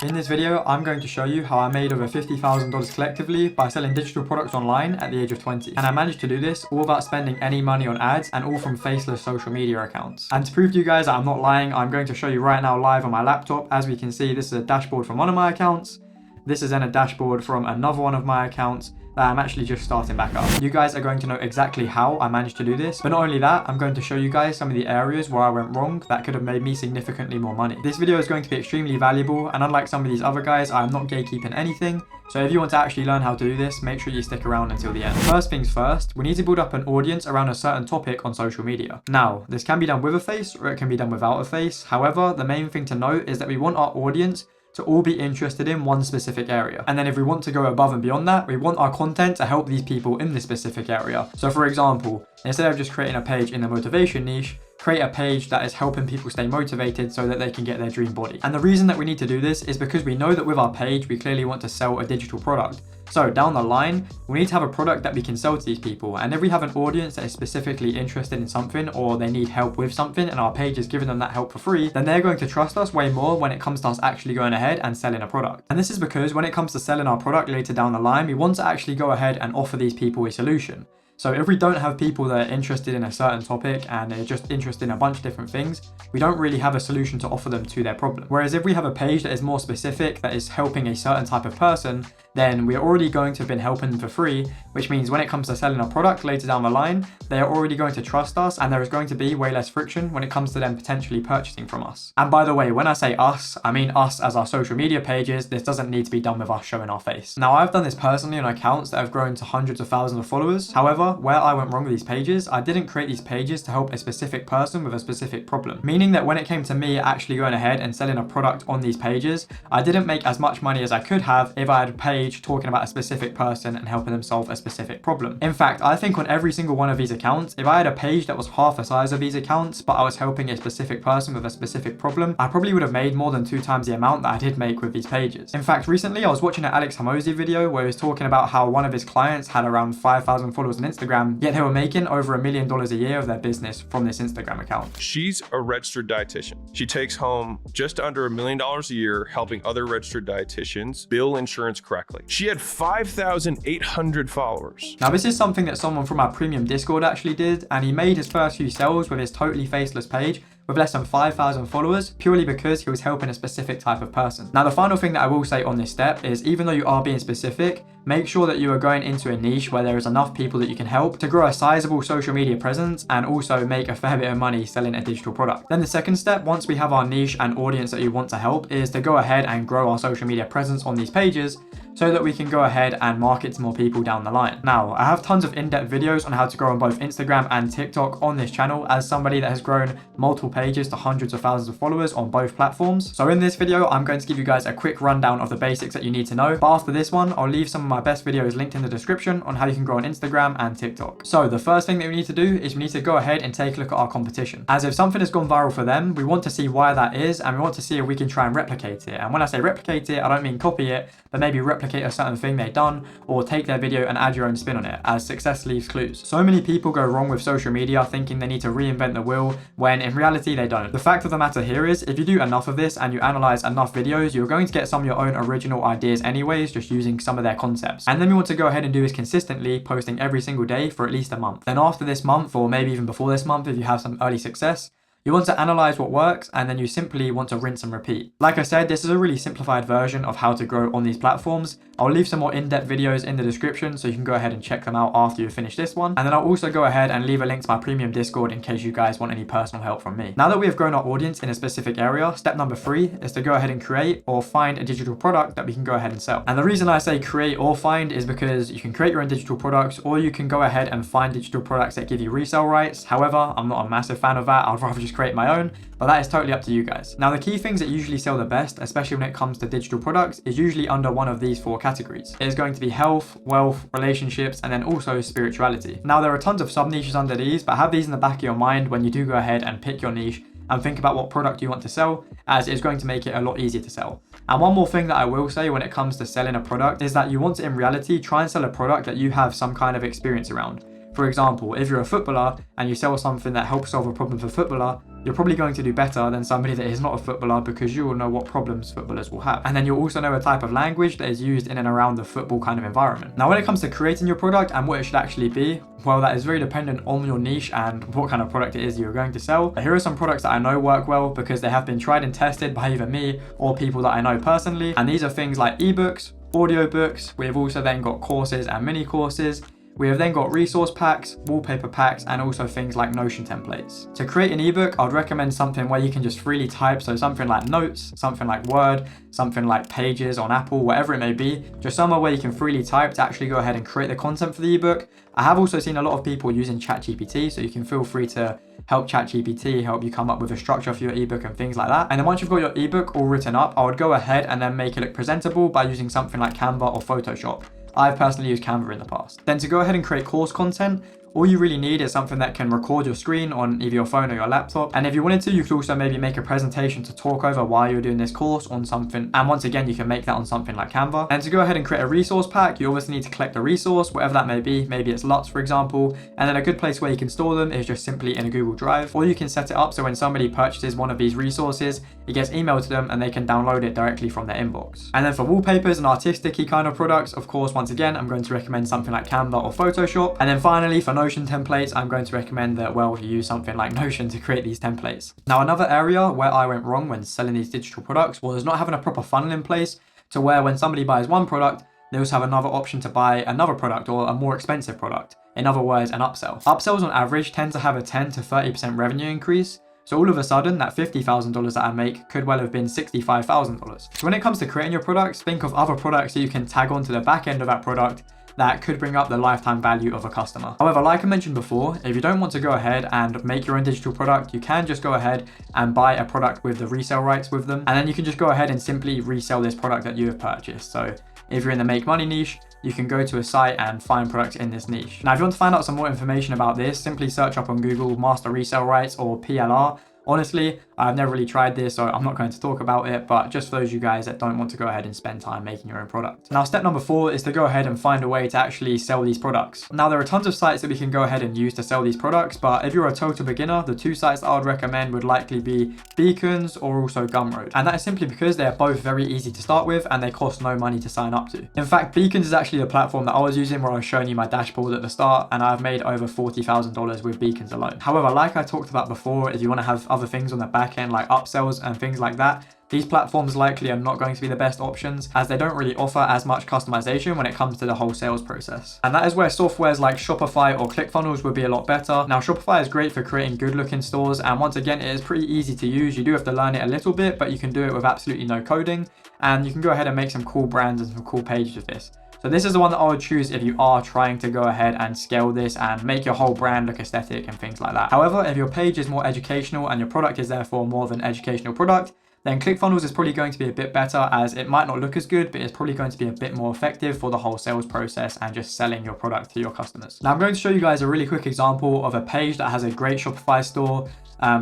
In this video, I'm going to show you how I made over $50,000 collectively by selling digital products online at the age of 20. And I managed to do this all without spending any money on ads and all from faceless social media accounts. And to prove to you guys that I'm not lying, I'm going to show you right now live on my laptop. As we can see, this is a dashboard from one of my accounts. This is then a dashboard from another one of my accounts that I'm actually just starting back up. You guys are going to know exactly how I managed to do this, but not only that, I'm going to show you guys some of the areas where I went wrong that could have made me significantly more money. This video is going to be extremely valuable, and unlike some of these other guys, I'm not gatekeeping anything. So if you want to actually learn how to do this, make sure you stick around until the end. First things first, we need to build up an audience around a certain topic on social media. Now, this can be done with a face or it can be done without a face. However, the main thing to note is that we want our audience to all be interested in one specific area. And then if we want to go above and beyond that, we want our content to help these people in this specific area. So for example, instead of just creating a page in the motivation niche, create a page that is helping people stay motivated so that they can get their dream body. And the reason that we need to do this is because we know that with our page, we clearly want to sell a digital product. So down the line, we need to have a product that we can sell to these people. And if we have an audience that is specifically interested in something or they need help with something and our page is giving them that help for free, then they're going to trust us way more when it comes to us actually going ahead and selling a product. And this is because when it comes to selling our product later down the line, we want to actually go ahead and offer these people a solution. So if we don't have people that are interested in a certain topic and they're just interested in a bunch of different things, we don't really have a solution to offer them to their problem. Whereas if we have a page that is more specific, that is helping a certain type of person, then we're already going to have been helping them for free, which means when it comes to selling a product later down the line, they are already going to trust us and there is going to be way less friction when it comes to them potentially purchasing from us. And by the way, when I say us, I mean us as our social media pages. This doesn't need to be done with us showing our face. Now, I've done this personally on accounts that have grown to hundreds of thousands of followers. However, where I went wrong with these pages, I didn't create these pages to help a specific person with a specific problem. Meaning that when it came to me actually going ahead and selling a product on these pages, I didn't make as much money as I could have if I had a page talking about a specific person and helping them solve a specific problem. In fact, I think on every single one of these accounts, if I had a page that was half the size of these accounts, but I was helping a specific person with a specific problem, I probably would have made more than 2 times the amount that I did make with these pages. In fact, recently I was watching an Alex Hormozi video where he was talking about how one of his clients had around 5,000 followers on Instagram, yet they were making over $1 million a year of their business from this Instagram account. She's a registered dietitian. She takes home just under $1 million a year helping other registered dietitians bill insurance correctly. She had 5,800 followers. Now, this is something that someone from our premium Discord actually did, and he made his first few sales with his totally faceless page with less than 5,000 followers purely because he was helping a specific type of person. Now, the final thing that I will say on this step is even though you are being specific, make sure that you are going into a niche where there is enough people that you can help to grow a sizable social media presence and also make a fair bit of money selling a digital product. Then the second step, once we have our niche and audience that you want to help, is to go ahead and grow our social media presence on these pages so that we can go ahead and market to more people down the line. Now, I have tons of in-depth videos on how to grow on both Instagram and TikTok on this channel as somebody that has grown multiple pages to hundreds of thousands of followers on both platforms. So in this video, I'm going to give you guys a quick rundown of the basics that you need to know. But after this one, I'll leave some of my best videos linked in the description on how you can grow on Instagram and TikTok. So the first thing that we need to do is we need to go ahead and take a look at our competition. As if something has gone viral for them, we want to see why that is and we want to see if we can try and replicate it. And when I say replicate it, I don't mean copy it, but maybe replicate a certain thing they've done or take their video and add your own spin on it, as success leaves clues. So many people go wrong with social media thinking they need to reinvent the wheel when in reality they don't. The fact of the matter here is if you do enough of this and you analyze enough videos, you're going to get some of your own original ideas anyways, just using some of their concepts. And then we want to go ahead and do this consistently, posting every single day for at least a month. Then after this month, or maybe even before this month, if you have some early success, you want to analyze what works and then you simply want to rinse and repeat. Like I said, this is a really simplified version of how to grow on these platforms. I'll leave some more in-depth videos in the description so you can go ahead and check them out after you finish this one. And then I'll also go ahead and leave a link to my premium Discord in case you guys want any personal help from me. Now that we have grown our audience in a specific area, step number 3 is to go ahead and create or find a digital product that we can go ahead and sell. And the reason I say create or find is because you can create your own digital products or you can go ahead and find digital products that give you resale rights. However, I'm not a massive fan of that. I'd rather just create my own, but that is totally up to you guys. Now, the key things that usually sell the best, especially when it comes to digital products, is usually under one of these 4 categories. It is going to be health, wealth, relationships, and then also spirituality. Now, there are tons of sub niches under these, but have these in the back of your mind when you do go ahead and pick your niche and think about what product you want to sell, as it's going to make it a lot easier to sell. And one more thing that I will say when it comes to selling a product is that you want to, in reality, try and sell a product that you have some kind of experience around. For example, if you're a footballer and you sell something that helps solve a problem for a footballer, you're probably going to do better than somebody that is not a footballer, because you will know what problems footballers will have. And then you'll also know a type of language that is used in and around the football kind of environment. Now, when it comes to creating your product and what it should actually be, well, that is very dependent on your niche and what kind of product it is you're going to sell. But here are some products that I know work well because they have been tried and tested by either me or people that I know personally. And these are things like ebooks, audiobooks. We have also then got courses and mini courses. We have then got resource packs, wallpaper packs, and also things like Notion templates. To create an ebook, I'd recommend something where you can just freely type, so something like Notes, something like Word, something like Pages on Apple, whatever it may be, just somewhere where you can freely type to actually go ahead and create the content for the ebook. I have also seen a lot of people using ChatGPT, so you can feel free to help ChatGPT help you come up with a structure for your ebook and things like that. And then once you've got your ebook all written up, I would go ahead and then make it look presentable by using something like Canva or Photoshop. I've personally used Canva in the past. Then to go ahead and create course content, all you really need is something that can record your screen on either your phone or your laptop. And if you wanted to, you could also maybe make a presentation to talk over while you're doing this course on something. And once again, you can make that on something like Canva. And to go ahead and create a resource pack, you obviously need to collect a resource, whatever that may be. Maybe it's LUTs, for example. And then a good place where you can store them is just simply in a Google Drive. Or you can set it up so when somebody purchases one of these resources, it gets emailed to them and they can download it directly from their inbox. And then for wallpapers and artistic-y kind of products, of course, once again, I'm going to recommend something like Canva or Photoshop. And then finally, for Notion templates, I'm going to recommend that, well, you use something like Notion to create these templates. Now, another area where I went wrong when selling these digital products was not having a proper funnel in place to where when somebody buys one product, they also have another option to buy another product or a more expensive product. In other words, an upsell. Upsells on average tend to have a 10 to 30% revenue increase. So all of a sudden, that $50,000 that I make could well have been $65,000. So when it comes to creating your products, think of other products that you can tag onto the back end of that product that could bring up the lifetime value of a customer. However, like I mentioned before, if you don't want to go ahead and make your own digital product, you can just go ahead and buy a product with the resale rights with them. And then you can just go ahead and simply resell this product that you have purchased. So if you're in the make money niche, you can go to a site and find products in this niche. Now, if you want to find out some more information about this, simply search up on Google Master Resale Rights or PLR. Honestly, I've never really tried this, so I'm not going to talk about it, but just for those of you guys that don't want to go ahead and spend time making your own product. Now, step number 4 is to go ahead and find a way to actually sell these products. Now, there are tons of sites that we can go ahead and use to sell these products, but if you're a total beginner, the 2 sites that I would recommend would likely be Beacons or also Gumroad. And that is simply because they are both very easy to start with and they cost no money to sign up to. In fact, Beacons is actually the platform that I was using where I was showing you my dashboard at the start, and I've made over $40,000 with Beacons alone. However, like I talked about before, if you want to have other things on the back end like upsells and things like that, these platforms likely are not going to be the best options as they don't really offer as much customization when it comes to the whole sales process. And that is where softwares like Shopify or ClickFunnels would be a lot better. Now, Shopify is great for creating good looking stores, and once again, it is pretty easy to use. You do have to learn it a little bit, but you can do it with absolutely no coding, and you can go ahead and make some cool brands and some cool pages with this. So this is the one that I would choose if you are trying to go ahead and scale this and make your whole brand look aesthetic and things like that. However, if your page is more educational and your product is therefore more of an educational product, then ClickFunnels is probably going to be a bit better, as it might not look as good, but it's probably going to be a bit more effective for the whole sales process and just selling your product to your customers. Now, I'm going to show you guys a really quick example of a page that has a great Shopify store.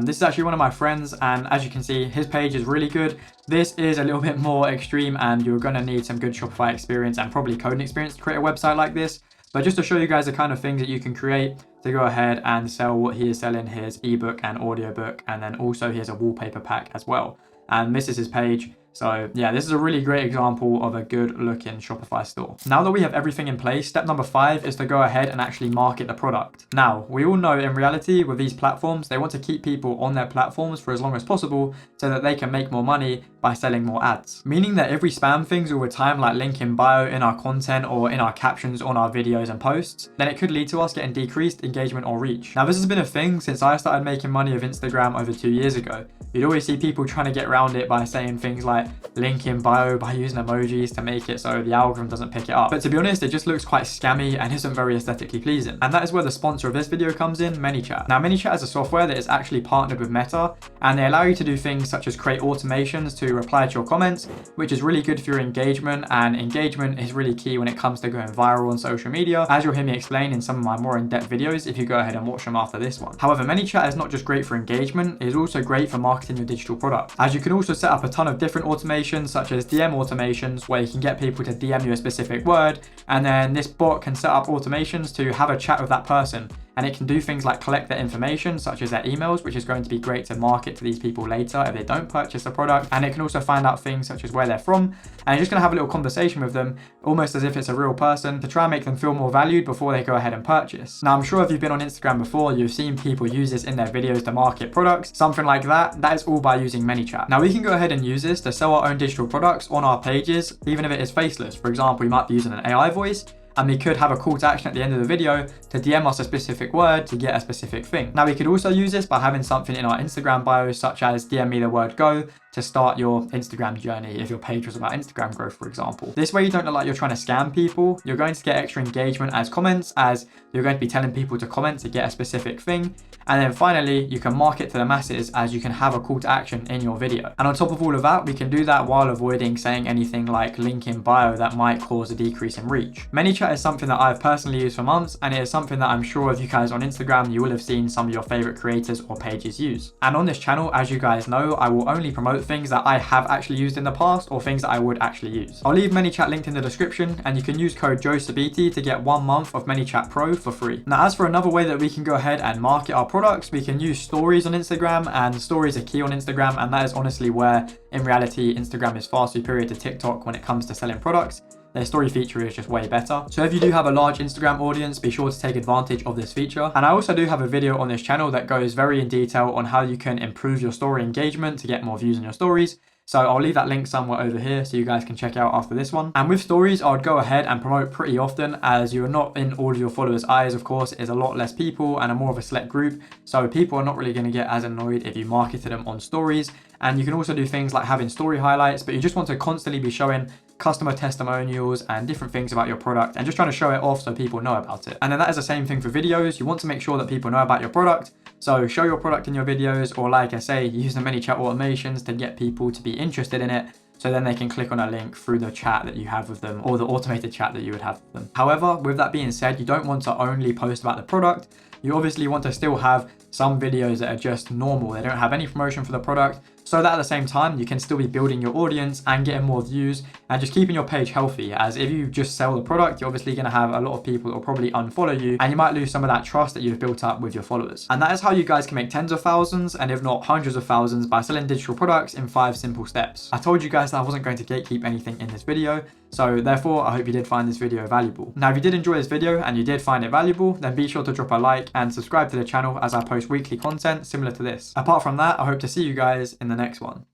This is actually one of my friends, and as you can see, his page is really good. This is a little bit more extreme, and you're going to need some good Shopify experience and probably coding experience to create a website like this. But just to show you guys the kind of things that you can create to go ahead and sell what he is selling, his ebook and audiobook, and then also he has a wallpaper pack as well. And this is his page. So yeah, this is a really great example of a good looking Shopify store. Now that we have everything in place, step number 5 is to go ahead and actually market the product. Now, we all know in reality with these platforms, they want to keep people on their platforms for as long as possible so that they can make more money by selling more ads. Meaning that if we spam things all the time, like link in bio in our content or in our captions on our videos and posts, then it could lead to us getting decreased engagement or reach. Now, this has been a thing since I started making money with Instagram over 2 years ago. You'd always see people trying to get around it by saying things like link in bio, by using emojis to make it so the algorithm doesn't pick it up. But to be honest, it just looks quite scammy and isn't very aesthetically pleasing. And that is where the sponsor of this video comes in, ManyChat. Now, ManyChat is a software that is actually partnered with Meta, and they allow you to do things such as create automations to reply to your comments, which is really good for your engagement, and engagement is really key when it comes to going viral on social media, as you'll hear me explain in some of my more in-depth videos if you go ahead and watch them after this one. However, ManyChat is not just great for engagement, it is also great for marketing your digital product, as you can also set up a ton of different automations such as DM automations where you can get people to DM you a specific word, and then this bot can set up automations to have a chat with that person and it can do things like collect their information, such as their emails, which is going to be great to market to these people later if they don't purchase the product. And it can also find out things such as where they're from, and you're just going to have a little conversation with them, almost as if it's a real person, to try and make them feel more valued before they go ahead and purchase. Now, I'm sure if you've been on Instagram before, you've seen people use this in their videos to market products, something like that. That is all by using ManyChat. Now, we can go ahead and use this to sell our own digital products on our pages, even if it is faceless. For example, we might be using an AI voice, and we could have a call to action at the end of the video to DM us a specific word to get a specific thing. Now, we could also use this by having something in our Instagram bio, such as DM me the word go, to start your Instagram journey if your page was about Instagram growth, for example. This way you don't look like you're trying to scam people. You're going to get extra engagement as comments, as you're going to be telling people to comment to get a specific thing. And then finally, you can market to the masses, as you can have a call to action in your video. And on top of all of that, we can do that while avoiding saying anything like link in bio that might cause a decrease in reach. ManyChat is something that I've personally used for months, and it is something that I'm sure if you guys on Instagram, you will have seen some of your favorite creators or pages use. And on this channel, as you guys know, I will only promote things that I have actually used in the past or things that I would actually use. I'll leave ManyChat linked in the description, and you can use code JoeSabiti to get 1 month of ManyChat Pro for free. Now, as for another way that we can go ahead and market our products, we can use stories on Instagram, and stories are key on Instagram, and that is honestly where in reality Instagram is far superior to TikTok when it comes to selling products. Their story feature is just way better. So if you do have a large Instagram audience, be sure to take advantage of this feature. And I also do have a video on this channel that goes very in detail on how you can improve your story engagement to get more views on your stories. So I'll leave that link somewhere over here so you guys can check out after this one. And with stories, I would go ahead and promote pretty often, as you're not in all of your followers' eyes, of course. It is a lot less people and a more of a select group. So people are not really going to get as annoyed if you marketed them on stories. And you can also do things like having story highlights, but you just want to constantly be showing customer testimonials and different things about your product and just trying to show it off so people know about it. And then that is the same thing for videos. You want to make sure that people know about your product. So show your product in your videos, or like I say, use the ManyChat automations to get people to be interested in it, so then they can click on a link through the chat that you have with them, or the automated chat that you would have with them. However, with that being said, you don't want to only post about the product. You obviously want to still have some videos that are just normal. They don't have any promotion for the product, so that at the same time, you can still be building your audience and getting more views and just keeping your page healthy. As if you just sell the product, you're obviously going to have a lot of people that will probably unfollow you, and you might lose some of that trust that you've built up with your followers. And that is how you guys can make tens of thousands, and if not hundreds of thousands, by selling digital products in 5 simple steps. I told you guys that I wasn't going to gatekeep anything in this video, so therefore I hope you did find this video valuable. Now, if you did enjoy this video and you did find it valuable, then be sure to drop a like and subscribe to the channel, as I post weekly content similar to this. Apart from that, I hope to see you guys in the next one.